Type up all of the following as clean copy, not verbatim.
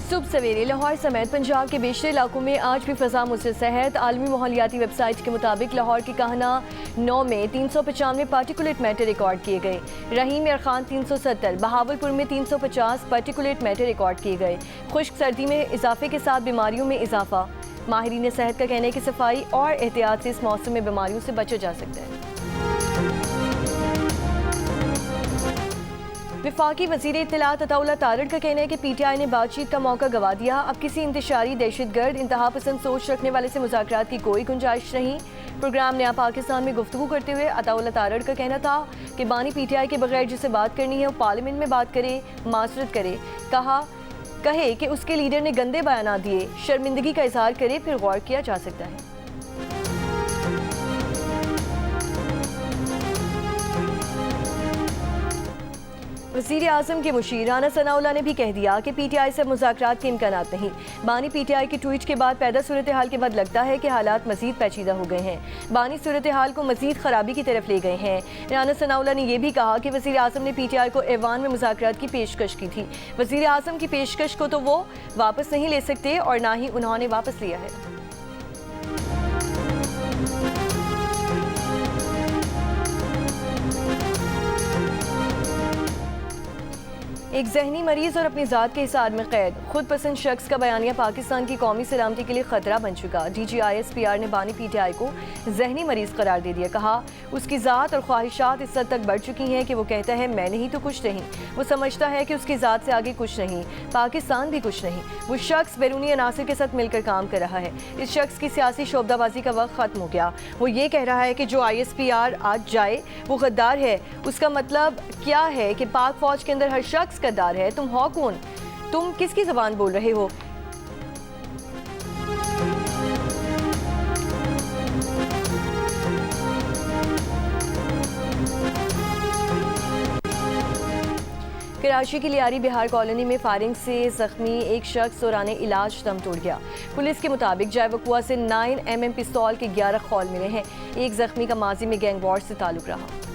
सुबह सवेरे लाहौर समेत पंजाब के बेशतर इलाकों में आज भी फ़ज़ा मुसलसल है। आलमी माहौलियाती वेबसाइट के मुताबिक लाहौर की कहना 9 में 395 पार्टिकुलेट मैटर रिकॉर्ड किए गए। रहीम यार खान 370, बहावलपुर में 350 पार्टिकुलेट मैटर रिकॉर्ड किए गए। खुश्क सर्दी में इजाफे के साथ बीमारियों में इजाफा। माहिरीन सेहत का कहना है कि सफाई और एहतियात से इस मौसम में बीमारियों से बचा जा सकता है। वफाकी वज़ीर इत्तलात अताउल्लाह तारड़ का कहना है कि PTI ने बातचीत का मौका गवा दिया। अब किसी इंतशारी दहशतगर्द इंतहा पसंद सोच रखने वाले से मुज़ाकरात की कोई गुंजाइश नहीं। प्रोग्राम नया पाकिस्तान में गुफ्तगू करते हुए अताउल्लाह तारड़ का कहना था कि बानी PTI के बगैर जिसे बात करनी है वो पार्लियामेंट में बात करे, माजरत करे, कहे कि उसके लीडर ने गंदे बयान दिए, शर्मिंदगी का इजहार करे, फिर गौर किया जा सकता है। वज़ीर आज़म के मुशीर राना सनाउल्लाह ने भी कह दिया कि PTI से मुज़ाकरात के इम्कानात नहीं। बानी PTI के ट्वीट के बाद पैदा सूरत हाल के बाद लगता है कि हालात मज़ीद पेचीदा हो गए हैं। बानी सूरत हाल को मज़ीद ख़राबी की तरफ ले गए हैं। राना सनाउल्लाह ने यह भी कहा कि वज़ीर आज़म ने PTI को ऐवान में मुज़ाकरात की पेशकश की थी। वज़ीर आज़म की पेशकश को तो वो वापस नहीं ले सकते और ना ही उन्होंने वापस लिया है। एक जहनी मरीज और अपनी ज़ात के हिसाब में कैद खुद पसंद शख्स का बयानिया पाकिस्तान की कौमी सलामती के लिए खतरा बन चुका। DG ISPR ने बानी PTI को जहनी मरीज करार दे दिया। कहा उसकी ज़ात और ख्वाहिशात इस हद तक बढ़ चुकी हैं कि वो कहता है मैं नहीं तो कुछ नहीं। वो समझता है कि उसकी ज़ात से आगे कुछ नहीं, पाकिस्तान भी कुछ नहीं। वो शख्स बैरूनी अनासर के साथ मिलकर काम कर रहा है। इस शख्स की सियासी शोबदाबाजी का वक्त ख़त्म हो गया। वो ये कह रहा है कि जो ISPR आज जाए वो गद्दार है। उसका मतलब क्या है कि पाक फौज के अंदर हर शख्स गद्दार है। तुम हो कौन? तुम किसकी ज़बान बोल रहे हो? कराची की लियारी बिहार कॉलोनी में फायरिंग से जख्मी एक शख्स दौरान इलाज दम तोड़ गया। पुलिस के मुताबिक जाय वकुआ से 9mm पिस्तौल के 11 खौल मिले हैं। एक जख्मी का माजी में गैंग वॉर से ताल्लुक रहा।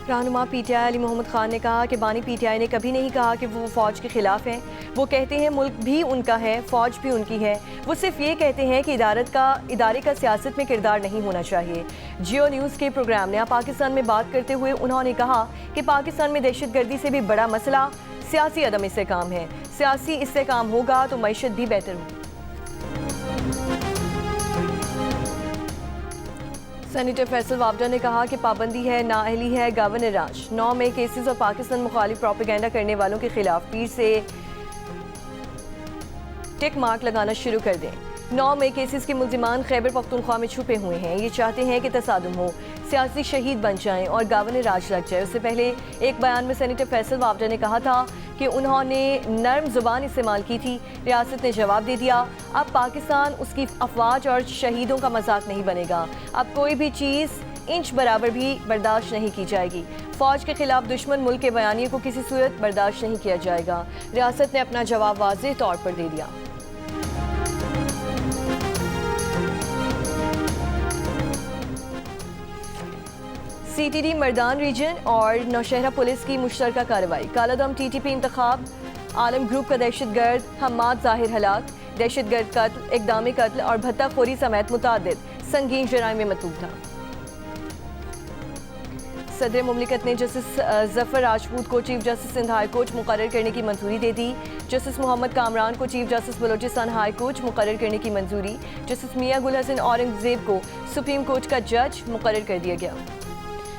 रहनुमा PTI अली मोहम्मद खान ने कहा कि बानी PTI ने कभी नहीं कहा कि वो फ़ौज के ख़िलाफ़ हैं। वो कहते हैं मुल्क भी उनका है, फ़ौज भी उनकी है। वो सिर्फ ये कहते हैं कि इदारे का सियासत में किरदार नहीं होना चाहिए। जियो न्यूज़ के प्रोग्राम नया पाकिस्तान में बात करते हुए उन्होंने कहा कि पाकिस्तान में दहशतगर्दी से भी बड़ा मसला सियासी अदम इस्तेकाम है। सियासी इस्तेकाम होगा तो मईशत भी बेहतर होगी। सेनेटर फैसल वावडा ने कहा कि पाबंदी है, नाअहली है, गवर्नर राज। 9 में केसेस और पाकिस्तान मुखालिफ प्रोपेगेंडा करने वालों के खिलाफ पीर से टिक मार्क लगाना शुरू कर दें। 9 में केसेस के मुल्जिमान खैबर पख्तूनख्वा में छुपे हुए हैं। ये चाहते हैं कि तसादुम हो, सियासी शहीद बन जाएं और गवर्नर राज लग जाए। उससे पहले एक बयान में सेनेटर फैसल वावडा ने कहा था कि उन्होंने नरम जुबान इस्तेमाल की थी। रियासत ने जवाब दे दिया, अब पाकिस्तान उसकी अफवाज और शहीदों का मजाक नहीं बनेगा। अब कोई भी चीज़ इंच बराबर भी बर्दाश्त नहीं की जाएगी। फ़ौज के खिलाफ दुश्मन मुल्क के बयानिए को किसी सूरत बर्दाश्त नहीं किया जाएगा। रियासत ने अपना जवाब वाज़ेह तौर पर दे दिया। CTD मर्दान रीजन और नौशहरा पुलिस की मुश्तरका कार्रवाई। कालादम TTP इंतखाब, आलम ग्रुप का दहशतगर्द हम्माद ज़ाहिर हलाक, दहशतगर्द कत्ल, इक़दामी कत्ल और भत्ताखोरी समेत मुतादिद संगीन जराइम में मतूब था। सदर मुमलिकत ने जस्टिस जफर राजपूत को chief justice Sindh high court मुकर्रर करने की मंजूरी दे दी। जस्टिस मोहम्मद कामरान को chief justice Balochistan high court मुकर्रर करने की मंजूरी। जस्टिस मियां गुल हसन औरंगजेब को सुप्रीम कोर्ट का जज मुकर्रर कर दिया गया।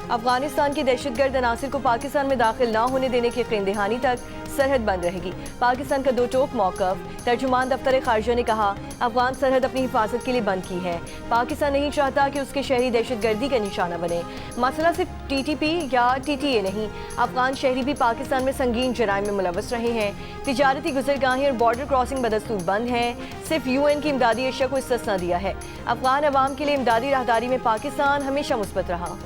अफगानिस्तान की दहशतगर्द अनासिर को पाकिस्तान में दाखिल न होने देने की यकीन दहानी तक सरहद बंद रहेगी। पाकिस्तान का दो टोक मौक़िफ़। तर्जुमान दफ्तर खारजा ने कहा अफगान सरहद अपनी हिफाजत के लिए बंद की है। पाकिस्तान नहीं चाहता कि उसके शहरी दहशतगर्दी का निशाना बने। मसला सिर्फ TTP या TTA नहीं, अफगान शहरी भी पाकिस्तान में संगीन जराइम में मुलव्वस रहे हैं। तिजारती गुजरगाहें और बॉर्डर क्रॉसिंग बदस्तूर बंद हैं। सिर्फ UN की इमदादी एशिया को इस्तिस्ना दिया है। अफगान अवाम के लिए इमदादी राहदारी में पाकिस्तान हमेशा मुस्बत रहा।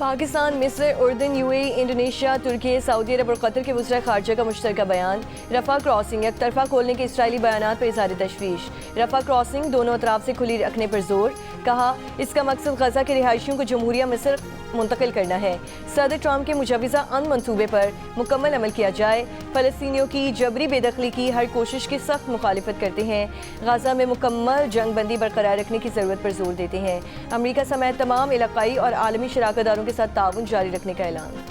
पाकिस्तान, मिस्र, उर्दन, यूएई, इंडोनेशिया, तुर्की, सऊदी अरब और कतर के वज़ीर ख़ारजा का मुश्तरका बयान। रफ़ा क्रॉसिंग एक तरफा खोलने के इसराइली बयानात पर इज़हार तशवीश। रफ़ा क्रॉसिंग दोनों अतराफ से खुली रखने पर जोर। कहा, इसका मकसद गजा के रिहायशियों को जमहूरिया मिस्र मुंतकिल करना है। सदर ट्रंप के मुजवज़ा अन मंसूबे पर मुकम्मल अमल किया जाए। फ़लस्तीनियों की जबरी बेदखली की हर कोशिश की सख्त मुखालिफत करते हैं। गजा में मुकम्मल जंग बंदी बरकरार रखने की ज़रूरत पर जोर देते हैं। अमरीका समेत तमाम इलाकाई और आलमी शराकतदारों के साथ ताउन जारी रखने का ऐलान।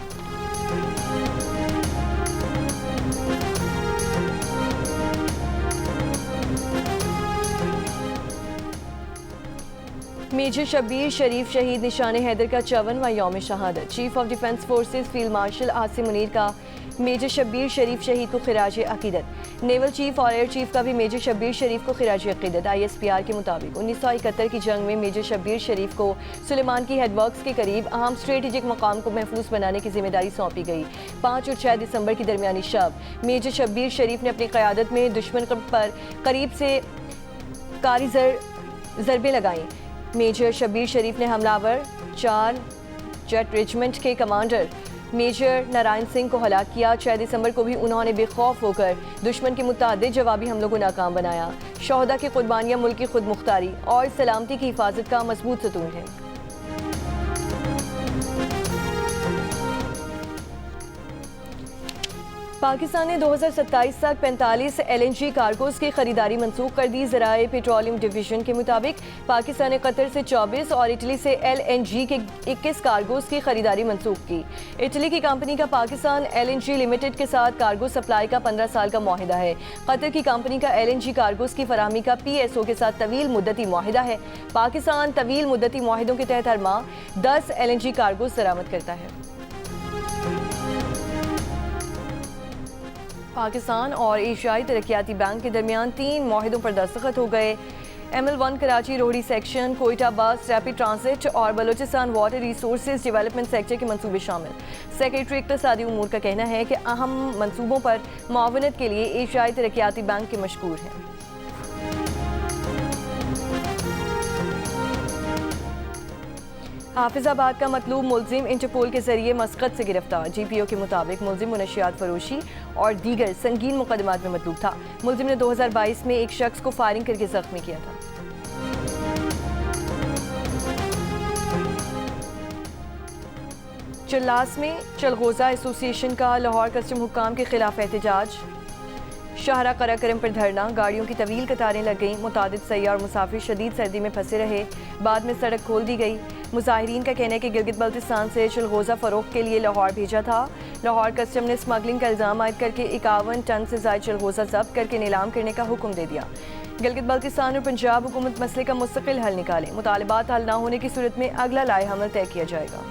मेजर शब्बीर शरीफ शहीद निशान हैदर का 54वां यौम शहादत। Chief of defence forces field marshal Asim Munir का मेजर शब्बीर शरीफ शहीद को खिराज अकीदत। नेवल चीफ और एयर चीफ का भी मेजर शब्बीर शरीफ को खिराज अकीदत। ISPR के मुताबिक 1971 की जंग में मेजर शब्बीर शरीफ को सुलेमान की हेडवर्क्स के करीब अहम स्ट्रेटेजिक मकाम को महफूज बनाने की जिम्मेदारी सौंपी गई। 5 और 6 दिसंबर की दरमियानी शब मेजर शब्बीर शरीफ ने अपनी क़यादत में दुश्मन पर करीब से कारी ज़रबें लगाईं। मेजर शब्बीर शरीफ ने हमलावर 4 जेट रेजिमेंट के कमांडर मेजर नारायण सिंह को हलाक किया। 6 दिसंबर को भी उन्होंने बेखौफ होकर दुश्मन के मुतादिद जवाबी हमलों को नाकाम बनाया। शोहदा की कुर्बानियाँ मुल्क की खुद मुख्तारी और सलामती की हिफाजत का मजबूत सतून है। पाकिस्तान ने 2027 तक 45 LNG कार्गोज की खरीदारी मंसूख कर दी। ज़राए पेट्रोलियम डिवीजन के मुताबिक पाकिस्तान ने कतर से 24 और इटली से LNG के 21 कार्गोज की खरीदारी मंसूख की। इटली की कंपनी का पाकिस्तान LNG लिमिटेड के साथ कार्गो सप्लाई का 15 साल का मुआहिदा है। कतर की कंपनी का LNG कार्गोज की फराहमी का PSO के साथ तवील मुद्दती मुआहिदा है। पाकिस्तान तवील मुद्दती मुआहिदों के तहत हर माह 10 LNG कार्गोज दरामद करता है। पाकिस्तान और एशियाई तरक्याती बैंक के दरमियान 3 मुआहिदों पर दस्तखत हो गए। ML1 कराची रोहड़ी सेक्शन, कोयटा बस रैपिड ट्रांसिट और Balochistan water resources development sector के मंसूबे शामिल। सेक्रेटरी इक़्तिसादी उमूर का कहना है कि अहम मंसूबों पर मुआवनत के लिए एशियाई तरक्याती बैंक के मशकूर हैं। हाफिजाबाद का मतलूब मुलजिम इंटरपोल के जरिए मस्कत से गिरफ्तार। GPO के मुताबिक मुलजिम मुनशियात फरोशी और दीगर संगीन मुकदमात में मतलूब था। मुलजिम ने 2022 में एक शख्स को फायरिंग करके जख्मी किया था। चल्लास में चलगोजा एसोसिएशन का लाहौर कस्टम हुक्काम के खिलाफ एहतजाज। शाहरा कराकरम पर धरना, गाड़ियों की तवील कतारें लग गईं। मुतादिद सैयार और मुसाफिर शदीद सर्दी में फंसे रहे। बाद में सड़क खोल दी गई। मुजाहिरीन का कहना है कि गिलगित बल्तिस्तान से चलगोजा फरोख्त के लिए लाहौर भेजा था। लाहौर कस्टम ने स्मगलिंग का इल्ज़ाम आयद करके 51 टन से ज़ायद चलगोजा जब्त करके नीलाम करने का हुक्म दे दिया। गिलगित बल्तिस्तान और पंजाब हुकूमत मसले का मुस्तकिल हल निकाले। मुतालिबात हल न होने की सूरत में अगला लाए हमल तय किया जाएगा।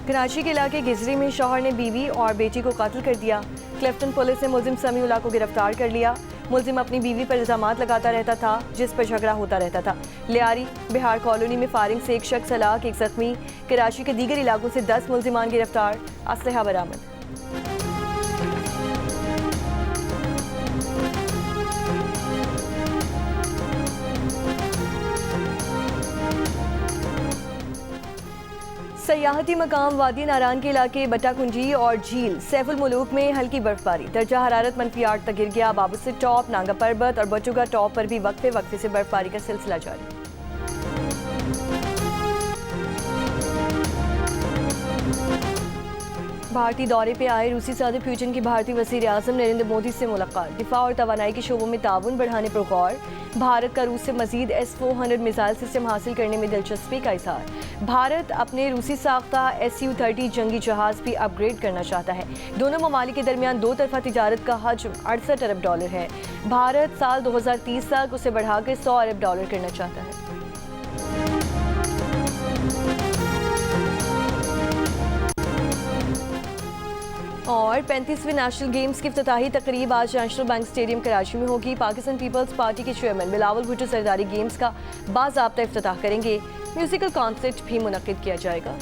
कराची के इलाके गिजरी में शौहर ने बीवी और बेटी को कत्ल कर दिया। क्लिफ्टन पुलिस ने मुलजिम समीउल्लाह को गिरफ्तार कर लिया। मुलजिम अपनी बीवी पर इल्जामात लगाता रहता था, जिस पर झगड़ा होता रहता था। लियारी बिहार कॉलोनी में फायरिंग से एक शख्स हलाक, एक जख्मी। कराची के दीगर इलाकों से 10 मुलजिमान गिरफ्तार, असलहा बरामद। सयाहती मकाम वादी नारायण के इलाके बट्टाकुंडी और झील सैफुल मुलूक में हल्की बर्फबारी। दर्जा हरारत -8 तक गिर गया। बाबूसिर टॉप, नांगा पर्वत और बटुगा टॉप पर भी वक्फे वक्फे से बर्फबारी का सिलसिला जारी। भारतीय दौरे पे आए रूसी सदर पुतिन की भारतीय वज़ीर आज़म नरेंद्र मोदी से मुलाकात। दिफा और तवानाई के शोबों में ताउन बढ़ाने पर गौर। भारत का रूस से मजीद S-400 मिसाइल सिस्टम हासिल करने में दिलचस्पी का इज़हार। भारत अपने रूसी साख्ता Su-30 जंगी जहाज़ भी अपग्रेड करना चाहता है। दोनों ममालिक के दरमियान दो तरफा तिजारत का हजम $68 अरब है। भारत साल 2030 तक उसे बढ़ाकर $100 अरब करना चाहता है। और 35वें नेशनल गेम्स की इफ्तिताही तकरीब आज नेशनल बैंक स्टेडियम कराची में होगी। पाकिस्तान पीपल्स पार्टी के चेयरमैन बिलावल भुट्टो सरदारी गेम्स का बाज़ाब्ता इफ्तिताह करेंगे। म्यूजिकल कॉन्सर्ट भी मुनक्किद किया जाएगा।